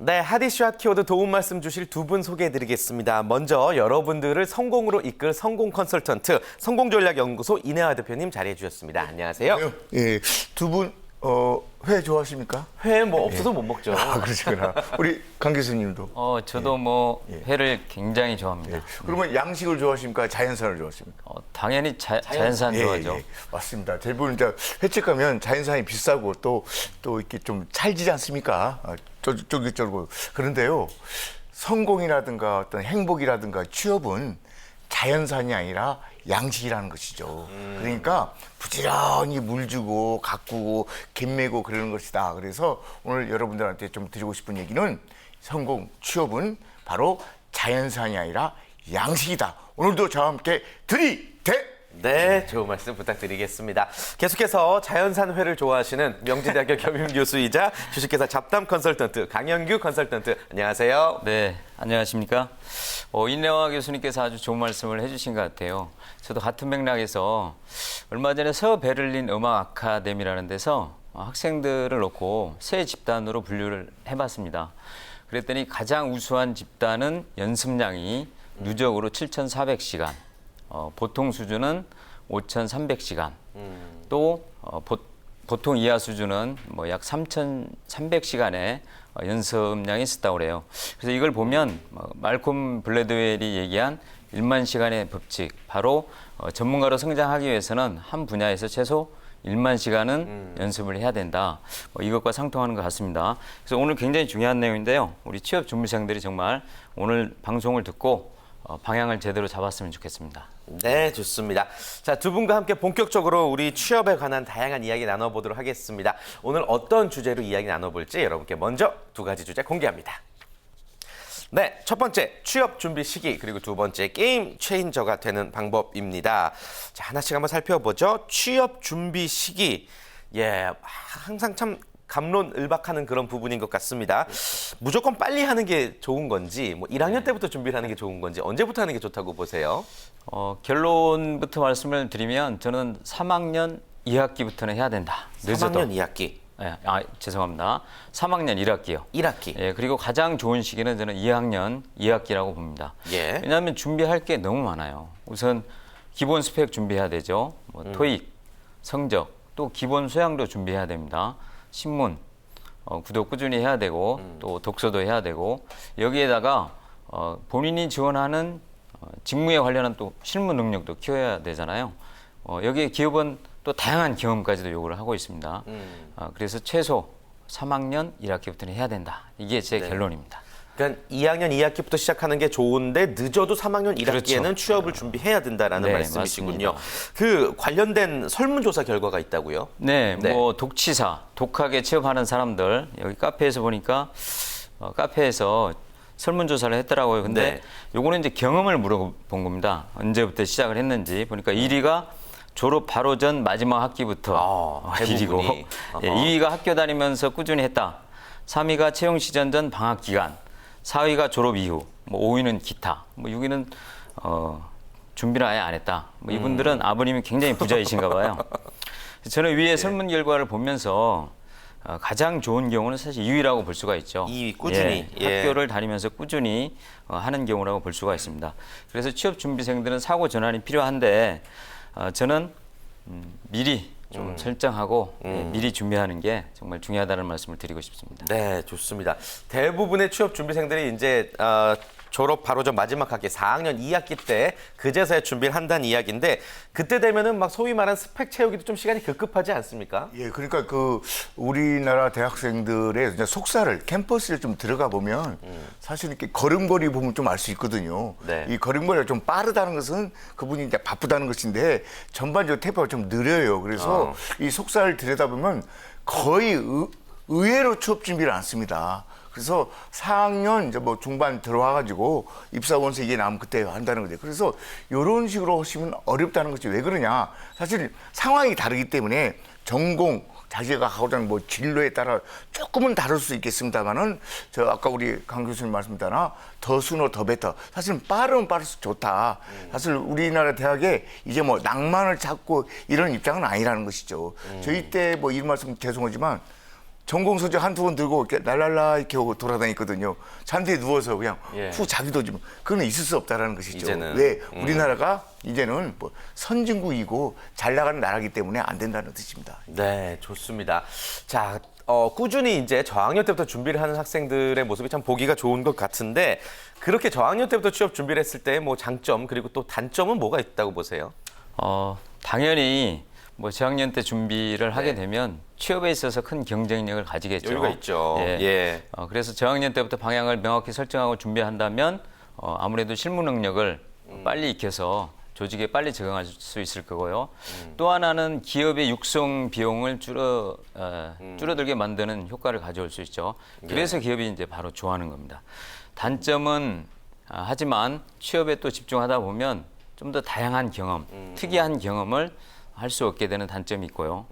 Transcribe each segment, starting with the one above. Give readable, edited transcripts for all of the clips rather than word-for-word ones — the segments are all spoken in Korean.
네, 핫이슈 핫키워드 도움 말씀 주실 두 분 소개해드리겠습니다. 먼저 여러분들을 성공으로 이끌 성공 컨설턴트, 성공전략연구소 이내화 대표님 자리해 주셨습니다. 안녕하세요. 예, 두 분 회 좋아하십니까? 회 뭐 없어서 못 먹죠. 아, 그러시구나. 우리 강 교수님도. 저도 회를 굉장히 좋아합니다. 예. 그러면 양식을 좋아하십니까? 자연산을 좋아하십니까? 당연히 자연산 좋아하죠. 예, 맞습니다. 대부분 이제 횟집 가면 자연산이 비싸고 또 이렇게 좀 찰지지 않습니까? 쫄깃쫄깃. 그런데요, 성공이라든가 어떤 행복이라든가 취업은 자연산이 아니라 양식이라는 것이죠. 그러니까 부지런히 물 주고 가꾸고 갯매고 그러는 것이다. 그래서 오늘 여러분들한테 좀 드리고 싶은 얘기는 성공, 취업은 바로 자연산이 아니라 양식이다. 오늘도 저와 함께 들이대! 네, 좋은 말씀 부탁드리겠습니다. 계속해서 자연산 회를 좋아하시는 명지대학교 겸임교수이자 주식회사 잡담 컨설턴트 강영규 컨설턴트, 안녕하세요. 네, 안녕하십니까? 이내화 교수님께서 아주 좋은 말씀을 해주신 것 같아요. 저도 같은 맥락에서 얼마 전에 서베를린 음악 아카데미라는 데서 학생들을 놓고 세 집단으로 분류를 해봤습니다. 그랬더니 가장 우수한 집단은 연습량이 누적으로 7,400시간, 보통 수준은 5,300시간, 또 보통 이하 수준은 약 3,300시간의 연습량이 있었다고 그래요. 그래서 이걸 보면 말콤 블래드웰이 얘기한 1만 시간의 법칙, 바로 전문가로 성장하기 위해서는 한 분야에서 최소 1만 시간은 연습을 해야 된다. 이것과 상통하는 것 같습니다. 그래서 오늘 굉장히 중요한 내용인데요. 우리 취업 준비생들이 정말 오늘 방송을 듣고 방향을 제대로 잡았으면 좋겠습니다. 네, 좋습니다. 자, 두 분과 함께 본격적으로 우리 취업에 관한 다양한 이야기 나눠보도록 하겠습니다. 오늘 어떤 주제로 이야기 나눠볼지 여러분께 먼저 두 가지 주제 공개합니다. 네, 첫 번째, 취업 준비 시기, 그리고 두 번째, 게임 체인저가 되는 방법입니다. 자, 하나씩 한번 살펴보죠. 취업 준비 시기. 예, 항상 참 갑론을박하는 그런 부분인 것 같습니다. 무조건 빨리 하는 게 좋은 건지, 1학년 때부터 준비를 하는 게 좋은 건지, 언제부터 하는 게 좋다고 보세요? 결론부터 말씀을 드리면 저는 3학년 2학기부터는 해야 된다. 늦어도. 3학년 2학기. 죄송합니다. 3학년 1학기요. 1학기. 예, 그리고 가장 좋은 시기는 저는 2학년 2학기라고 봅니다. 예. 왜냐하면 준비할 게 너무 많아요. 우선 기본 스펙 준비해야 되죠. 토익, 성적, 또 기본 소양도 준비해야 됩니다. 신문, 구독 꾸준히 해야 되고 또 독서도 해야 되고 여기에다가 본인이 지원하는 직무에 관련한 또 실무 능력도 키워야 되잖아요. 여기에 기업은 또 다양한 경험까지도 요구를 하고 있습니다. 그래서 최소 3학년 1학기부터는 해야 된다. 이게 제 결론입니다. 그러니까 2학년 2학기부터 시작하는 게 좋은데 늦어도 3학년 1학기에는 그렇죠. 취업을 준비해야 된다라는 네, 말씀이시군요. 맞습니다. 그 관련된 설문조사 결과가 있다고요? 네, 독치사, 독하게 취업하는 사람들 여기 카페에서 보니까 카페에서 설문조사를 했더라고요. 근데 네. 요거는 이제 경험을 물어본 겁니다. 언제부터 시작을 했는지 보니까 1위가 졸업 바로 전 마지막 학기부터 1위고, 2위가 학교 다니면서 꾸준히 했다. 3위가 채용 시전 전 방학 기간, 4위가 졸업 이후, 5위는 기타, 6위는 준비를 아예 안 했다. 이분들은 아버님이 굉장히 부자이신가 봐요. 저는 위에 설문 결과를 보면서 가장 좋은 경우는 사실 2위라고 볼 수가 있죠. 2위 꾸준히. 학교를 다니면서 꾸준히 하는 경우라고 볼 수가 있습니다. 그래서 취업 준비생들은 사고 전환이 필요한데 저는 미리 좀 설정하고 미리 준비하는 게 정말 중요하다는 말씀을 드리고 싶습니다. 네, 좋습니다. 대부분의 취업 준비생들이 이제 졸업 바로 전 마지막 학기 4학년 2학기 때 그제서야 준비를 한다는 이야기인데 그때 되면은 막 소위 말하는 스펙 채우기도 좀 시간이 급급하지 않습니까? 예, 그러니까 우리나라 대학생들의 이제 속사를 캠퍼스에 좀 들어가 보면 사실 이렇게 걸음걸이 보면 좀 알 수 있거든요. 네. 이 걸음걸이가 좀 빠르다는 것은 그분이 이제 바쁘다는 것인데 전반적으로 템포가 좀 느려요. 그래서 이 속사를 들여다보면 거의 의외로 취업 준비를 안 씁니다. 그래서 4학년 이제 중반 들어와가지고 입사원서 이게 나오면 그때 한다는 거죠. 그래서 이런 식으로 하시면 어렵다는 것이 왜 그러냐. 사실 상황이 다르기 때문에 전공, 자기가 하고자 하는 진로에 따라 조금은 다를 수 있겠습니다만은 저 아까 우리 강 교수님 말씀대로 더 수너 더 베터. 사실은 빠르면 빠를수록 좋다. 사실 우리나라 대학에 이제 낭만을 찾고 이런 입장은 아니라는 것이죠. 저희 때 이런 말씀 죄송하지만 전공 서적 한두 권 들고 이렇게 랄랄라 이렇게 하고 돌아다녔거든요. 잠대에 누워서 그냥 예. 후 자기도 좀 그건 있을 수 없다라는 것이죠. 이제는. 왜 우리나라가 이제는 뭐 선진국이고 잘 나가는 나라기 때문에 안 된다는 뜻입니다. 네, 좋습니다. 자, 꾸준히 이제 저학년 때부터 준비를 하는 학생들의 모습이 참 보기가 좋은 것 같은데 그렇게 저학년 때부터 취업 준비를 했을 때 뭐 장점 그리고 또 단점은 뭐가 있다고 보세요? 당연히 뭐 저학년 때 준비를 하게 네. 되면 취업에 있어서 큰 경쟁력을 가지겠죠. 여유가 있죠. 예. 그래서 저학년 때부터 방향을 명확히 설정하고 준비한다면 아무래도 실무 능력을 빨리 익혀서 조직에 빨리 적응할 수 있을 거고요. 또 하나는 기업의 육성 비용을 줄어들게 만드는 효과를 가져올 수 있죠. 그래서 기업이 이제 바로 좋아하는 겁니다. 단점은 하지만 취업에 또 집중하다 보면 좀 더 다양한 경험, 특이한 경험을 할 수 없게 되는 단점이 있고요.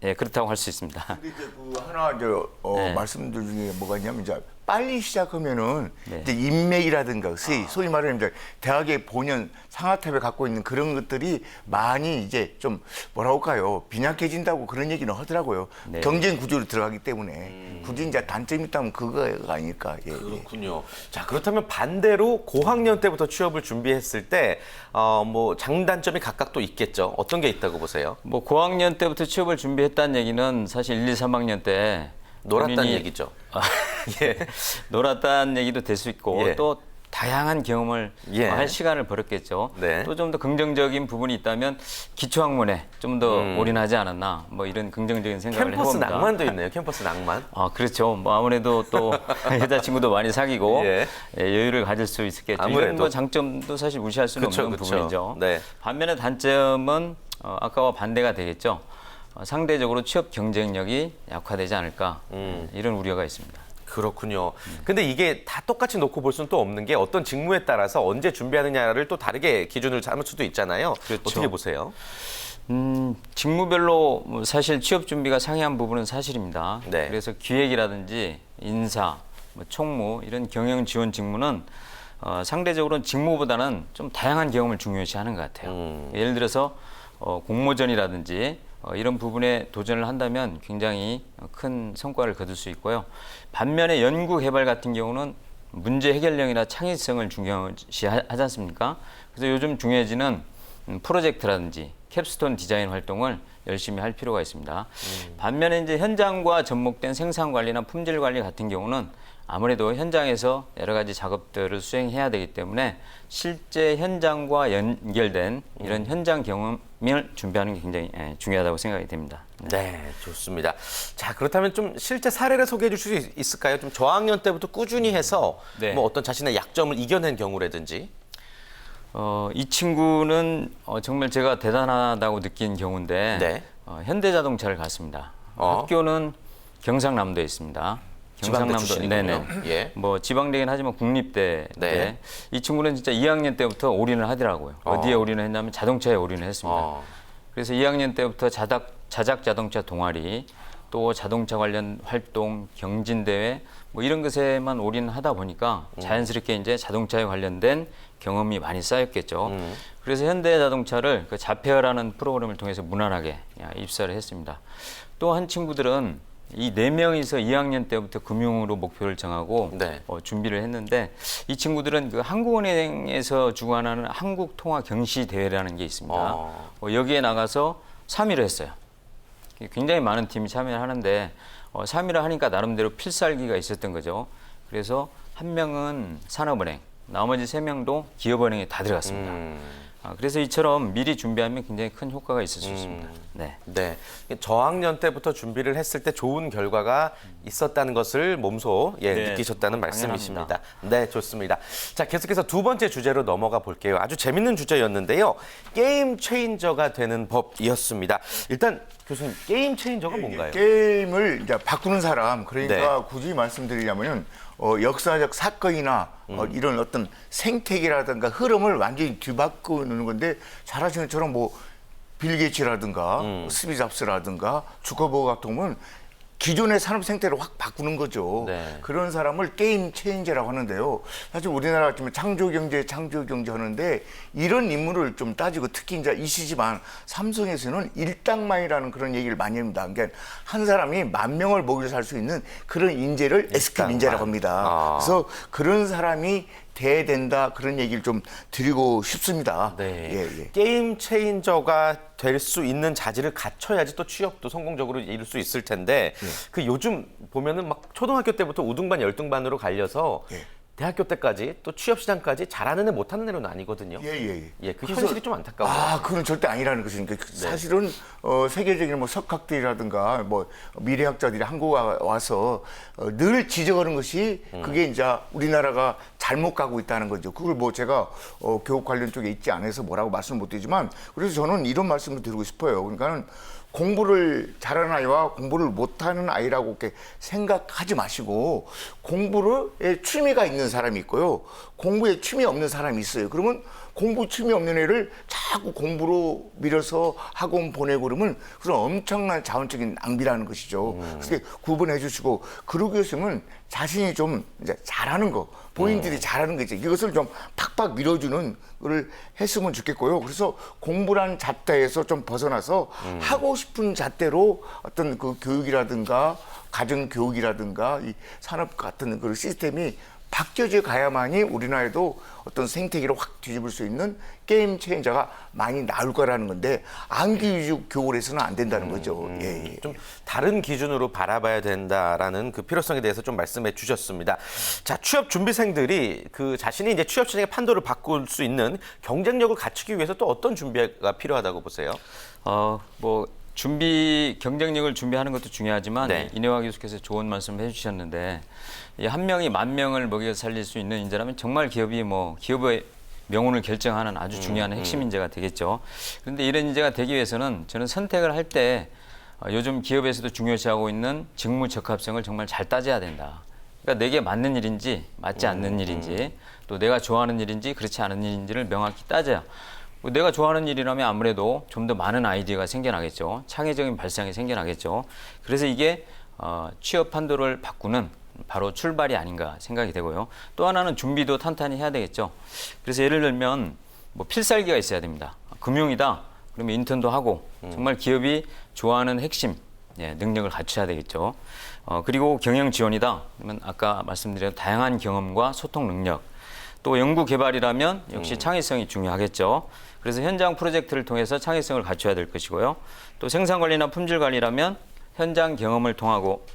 그렇다고 할 수 있습니다. 근데 이제 그 하나 네. 말씀들 중에 뭐가 있냐면 이제 빨리 시작하면은 네. 이제 인맥이라든가 소위 말하는 이제 대학의 본연 상아탑에 갖고 있는 그런 것들이 많이 이제 좀 뭐라 할까요 빈약해진다고 그런 얘기는 하더라고요. 네. 경쟁 구조로 들어가기 때문에 굳이 이제 단점이 있다면 그거가 아닐까. 예, 예. 그렇군요. 자, 그렇다면 반대로 고학년 때부터 취업을 준비했을 때 뭐 장단점이 각각 또 있겠죠. 어떤 게 있다고 보세요? 뭐 고학년 때부터 취업을 준비했다는 얘기는 사실 1, 2, 3학년 때 놀았다는 본인이- 얘기죠. 예. 놀았다는 얘기도 될 수 있고 예. 또 다양한 경험을 예. 할 시간을 벌였겠죠. 네. 또 좀 더 긍정적인 부분이 있다면 기초학문에 좀 더 올인하지 않았나 뭐 이런 긍정적인 생각을 캠퍼스 해봅니다. 낭만도 있네요. 캠퍼스 낭만. 그렇죠. 뭐 아무래도 또 여자친구도 많이 사귀고 예. 여유를 가질 수 있겠죠. 아무래도. 이런 뭐 장점도 사실 무시할 수는 그쵸, 없는 그쵸. 부분이죠. 네. 반면에 단점은 아까와 반대가 되겠죠. 상대적으로 취업 경쟁력이 약화되지 않을까 이런 우려가 있습니다. 그렇군요. 근데 이게 다 똑같이 놓고 볼 수는 또 없는 게 어떤 직무에 따라서 언제 준비하느냐를 또 다르게 기준을 삼을 수도 있잖아요. 그렇죠. 어떻게 보세요? 직무별로 뭐 사실 취업 준비가 상이한 부분은 사실입니다. 네. 그래서 기획이라든지 인사, 뭐 총무 이런 경영 지원 직무는 상대적으로 직무보다는 좀 다양한 경험을 중요시하는 것 같아요. 예를 들어서 공모전이라든지 이런 부분에 도전을 한다면 굉장히 큰 성과를 거둘 수 있고요. 반면에 연구 개발 같은 경우는 문제 해결력이나 창의성을 중요시하지 않습니까? 그래서 요즘 중요해지는 프로젝트라든지 캡스톤 디자인 활동을 열심히 할 필요가 있습니다. 반면에 이제 현장과 접목된 생산 관리나 품질 관리 같은 경우는 아무래도 현장에서 여러 가지 작업들을 수행해야 되기 때문에 실제 현장과 연결된 이런 현장 경험을 준비하는 게 굉장히 중요하다고 생각이 됩니다. 네, 좋습니다. 자, 그렇다면 좀 실제 사례를 소개해 주실 수 있을까요? 좀 저학년 때부터 꾸준히 해서 네. 뭐 어떤 자신의 약점을 이겨낸 경우라든지. 이 친구는 정말 제가 대단하다고 느낀 경우인데 네. 현대자동차를 갔습니다. 어. 학교는 경상남도에 있습니다. 지방대 출신이군요. 네네. 예. 뭐 지방대긴 하지만 국립대인데 네. 이 친구는 진짜 2학년 때부터 올인을 하더라고요. 어디에 올인을 했냐면 자동차에 올인을 했습니다. 그래서 2학년 때부터 자작 자동차 동아리 또 자동차 관련 활동, 경진대회 뭐 이런 것에만 올인하다 보니까 자연스럽게 이제 자동차에 관련된 경험이 많이 쌓였겠죠. 그래서 현대자동차를 그 자페어라는 프로그램을 통해서 무난하게 입사를 했습니다. 또 한 친구들은 이 4명이서 2학년 때부터 금융으로 목표를 정하고 네. 준비를 했는데 이 친구들은 그 한국은행에서 주관하는 한국통화경시대회라는 게 있습니다. 여기에 나가서 3위를 했어요. 굉장히 많은 팀이 참여를 하는데 3위를 하니까 나름대로 필살기가 있었던 거죠. 그래서 한 명은 산업은행, 나머지 3명도 기업은행에 다 들어갔습니다. 그래서 이처럼 미리 준비하면 굉장히 큰 효과가 있을 수 있습니다. 네. 네. 저학년 때부터 준비를 했을 때 좋은 결과가 있었다는 것을 몸소 네, 느끼셨다는 당연합니다. 말씀이십니다. 네, 좋습니다. 자, 계속해서 두 번째 주제로 넘어가 볼게요. 아주 재밌는 주제였는데요. 게임 체인저가 되는 법이었습니다. 일단 교수님, 게임 체인저가 뭔가요? 게임을 이제 바꾸는 사람 그러니까 네. 굳이 말씀드리자면은 역사적 사건이나 이런 어떤 생태계라든가 흐름을 완전히 뒤바꾸는 건데 잘 아시는 것처럼 뭐 빌 게이츠라든가 스티브 잡스라든가 주커버그 같은 경우는 기존의 산업 생태를 확 바꾸는 거죠. 네. 그런 사람을 게임 체인저라고 하는데요. 사실 우리나라 같으면 창조 경제 하는데 이런 인물을 좀 따지고 특히 이제 이시지만 삼성에서는 일당만이라는 그런 얘기를 많이 합니다. 그러니까 한 사람이 10,000명을 먹여 살 수 있는 그런 인재를 SK 인재라고 합니다. 그래서 그런 사람이 돼야 된다 그런 얘기를 좀 드리고 싶습니다. 네. 예. 게임 체인저가 될 수 있는 자질을 갖춰야지 또 취업도 성공적으로 이룰 수 있을 텐데 그 요즘 보면은 막 초등학교 때부터 우등반, 열등반으로 갈려서 대학교 때까지 또 취업 시장까지 잘하는 애 못하는 애로는 아니거든요. 예, 그 현실이 좀 안타까워요. 그건 절대 아니라는 것이니까 사실은 세계적인 뭐 석학들이라든가 뭐 미래학자들이 한국에 와서 늘 지적하는 것이 그게 이제 우리나라가 잘못 가고 있다는 거죠. 그걸 뭐 제가 교육 관련 쪽에 있지 않아서 뭐라고 말씀을 못 드리지만 그래서 저는 이런 말씀을 드리고 싶어요. 그러니까는 공부를 잘하는 아이와 공부를 못하는 아이라고 이렇게 생각하지 마시고 공부에 취미가 있는 사람이 있고요. 공부에 취미 없는 사람이 있어요. 그러면 공부 취미 없는 애를 자꾸 공부로 밀어서 학원 보내고 그러면 그건 엄청난 자원적인 낭비라는 것이죠. 그래서 구분해 주시고 그러기 위해서는 자신이 좀 이제 잘하는 거, 본인들이 잘하는 거 있죠. 이것을 좀 팍팍 밀어주는 걸 했으면 좋겠고요. 그래서 공부란 잣대에서 좀 벗어나서 하고 싶은 잣대로 어떤 그 교육이라든가 가정 교육이라든가 이 산업 같은 그 시스템이 바뀌어져 가야만이 우리나라에도 어떤 생태계를 확 뒤집을 수 있는 게임 체인저가 많이 나올 거라는 건데 암기 위주 교육을 해서는 안 된다는 거죠. 예. 좀 다른 기준으로 바라봐야 된다라는 그 필요성에 대해서 좀 말씀해 주셨습니다. 자, 취업 준비생들이 그 자신이 이제 취업 시장의 판도를 바꿀 수 있는 경쟁력을 갖추기 위해서 또 어떤 준비가 필요하다고 보세요? 경쟁력을 준비하는 것도 중요하지만 네. 이내화 교수께서 좋은 말씀을 해주셨는데 한 명이 10,000명을 먹여 살릴 수 있는 인재라면 정말 기업의 명운을 결정하는 아주 중요한 핵심 인재가 되겠죠. 그런데 이런 인재가 되기 위해서는 저는 선택을 할 때 요즘 기업에서도 중요시하고 있는 직무 적합성을 정말 잘 따져야 된다. 그러니까 내게 맞는 일인지 맞지 않는 일인지 또 내가 좋아하는 일인지 그렇지 않은 일인지를 명확히 따져야 내가 좋아하는 일이라면 아무래도 좀 더 많은 아이디어가 생겨나겠죠. 창의적인 발상이 생겨나겠죠. 그래서 이게 취업 판도를 바꾸는 바로 출발이 아닌가 생각이 되고요. 또 하나는 준비도 탄탄히 해야 되겠죠. 그래서 예를 들면 필살기가 있어야 됩니다. 금융이다. 그러면 인턴도 하고 정말 기업이 좋아하는 핵심 능력을 갖춰야 되겠죠. 그리고 경영 지원이다. 그러면 아까 말씀드린 다양한 경험과 소통 능력. 또 연구 개발이라면 역시 창의성이 중요하겠죠. 그래서 현장 프로젝트를 통해서 창의성을 갖춰야 될 것이고요. 또 생산 관리나 품질 관리라면 현장 경험을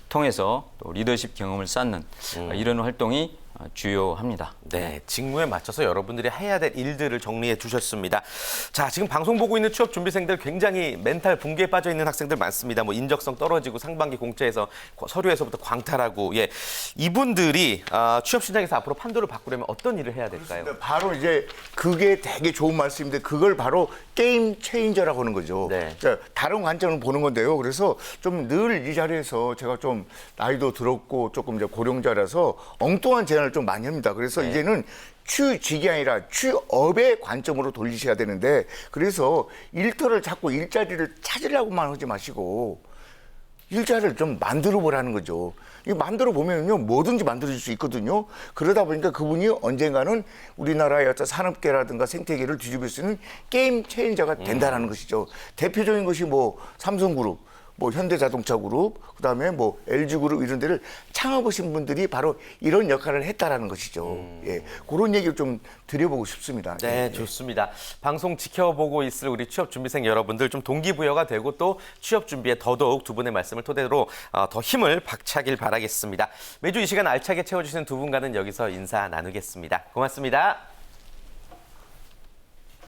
통해서 또 리더십 경험을 쌓는 이런 활동이 주요합니다. 네, 직무에 맞춰서 여러분들이 해야 될 일들을 정리해 주셨습니다. 자, 지금 방송 보고 있는 취업 준비생들 굉장히 멘탈 붕괴에 빠져 있는 학생들 많습니다. 인적성 떨어지고 상반기 공채에서 서류에서부터 광탈하고 이분들이 취업 시장에서 앞으로 판도를 바꾸려면 어떤 일을 해야 될까요? 바로 이제 그게 되게 좋은 말씀인데 그걸 바로 게임 체인저라고 하는 거죠. 네. 자, 다른 관점을 보는 건데요. 그래서 좀 늘 이 자리에서 제가 좀 나이도 들었고 조금 이제 고령자라서 엉뚱한 제안을 좀 많이 합니다. 그래서 이제는 취직이 아니라 취업의 관점으로 돌리셔야 되는데 그래서 일터를 찾고 일자리를 찾으려고만 하지 마시고 일자리를 좀 만들어 보라는 거죠. 이 만들어 보면요 뭐든지 만들어질 수 있거든요. 그러다 보니까 그분이 언젠가는 우리나라의 어떤 산업계라든가 생태계를 뒤집을 수 있는 게임 체인저가 된다라는 것이죠. 대표적인 것이 삼성그룹, 현대자동차그룹, 그다음에 LG그룹 이런 데를 창업하신 분들이 바로 이런 역할을 했다라는 것이죠. 예, 그런 얘기를 좀 드려보고 싶습니다. 네, 좋습니다. 방송 지켜보고 있을 우리 취업 준비생 여러분들 좀 동기부여가 되고 또 취업 준비에 더더욱 두 분의 말씀을 토대로 더 힘을 박차길 바라겠습니다. 매주 이 시간 알차게 채워주시는 두 분과는 여기서 인사 나누겠습니다. 고맙습니다.